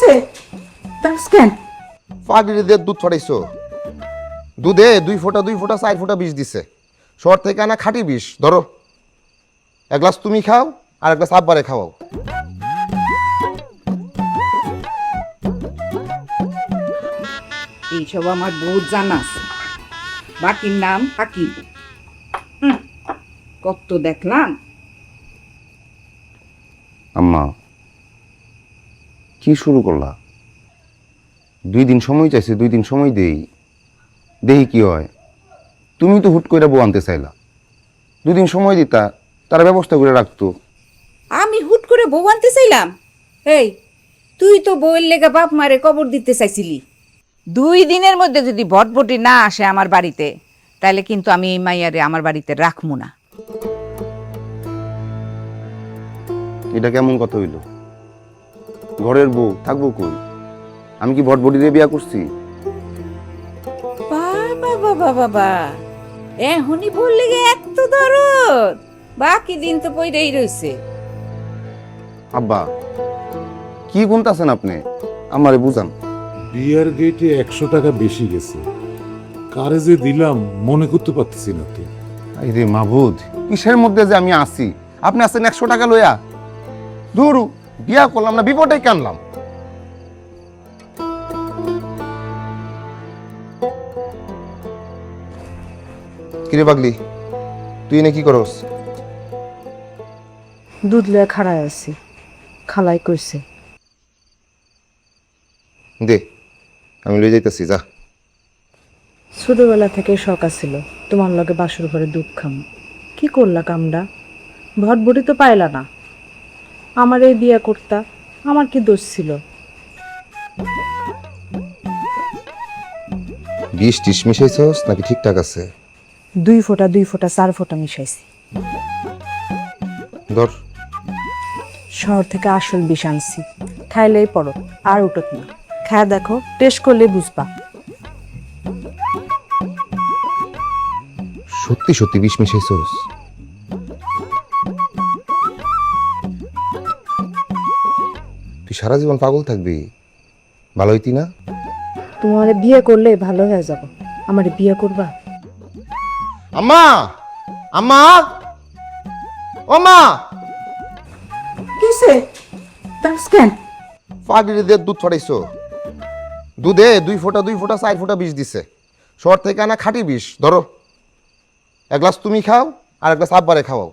কিসে ডাক্তার কেন? পাগড়ি দিয়ে দুধ ছড়াইছো। দুধে 2 ফোঁটা 4 ফোঁটা বিষ দিছে। শহর থেকে আনা খাঁটি বিষ। ধরো, এক গ্লাস তুমি খাও আর এক গ্লাস আব্বারে খাওয়াও। এইসব আমার বহুত জানা আছে। বাকির নাম হাকিম। কত দেখলাম। আম্মা, কি শুরু করলা? 2 দিন সময় চাইছে, 2 দিন সময় দেই কি হয়। তুমি তো হুট করে বউ আনতে চাইলা, 2 দিন সময় দিতা, তারা ব্যবস্থা করে রাখতো। আমি হুট করে বউ আনতে চাইলাম? এই, তুই তো বউয়ের লেগে বাপ মারে কবর দিতে চাইছিলি। 2 দিনের মধ্যে যদি ভটভটি না আসে আমার বাড়িতে, তাহলে কিন্তু আমি এই মাইয়ারে আমার বাড়িতে রাখবো না। এটা কেমন কথা হইল? ঘরের বউ থাকবো কই? আমি কি ভটভটি দিয়ে বিয়া করছি? বাবা বাবা বাবা, এখনই বললে গে এত দরদ? বাকি দিন তো পইরাই রইছে। আব্বা, কি গুনতাছেন আপনি? আমারে বুঝান। বিয়ার গেটে 100 টাকা বেশি গেছে, কারে যে দিলাম মনে করতে পারতেছি না তো। রে মাহবুদ, কিসের মধ্যে যে আমি আছি? আপনি আছেন 100 টাকা লইয়া। ধরু বিয়া করলাম না, বিপদে কানলাম। কিরে পাগলি, তুই এনে কি করস? দুধ লয়ে খাড়ায় আছি, খালাই কইছে। দে, আমি লই যাইতেছি, যা। ছোটবেলা থেকে শখ আছিল তোমার লগে বাসর ঘরে দুধ খাম। কি করলা কামডা? ভটভটি তো পাইলা না, আমার এই বিয়া করতা। আমার কি দোষ ছিল? 20 মিশাইছস নাকি ঠিকঠাক আছে? 2 ফোঁটা 4 ফোঁটা মিশাইছি। ধর। শহর থেকে আসল বিষ আনছি, খাইলেই পড়ো, আর উঠত না। খায়া দেখো, টেস্ট করলে বুঝবা। সত্যি সত্যি 20 মিশাইছস? তুই সারা জীবন পাগল থাকবি, ভালো হইতি না? তোমার বিয়ে করলে ভালো হয়ে যাব। আমার বিয়ে করবা? আম্মা, আম্মা, ও মা! কিসে ডাক্তার কেন? পাগড়ি দিয়ে দুধ ছড়াইছো। দুধে 2 ফোঁটা 4 ফোঁটা বিষ দিছে। শহর থেকে আনা খাঁটি বিষ। ধরো, এক গ্লাস তুমি খাও আর এক গ্লাস আব্বারে খাওয়াও।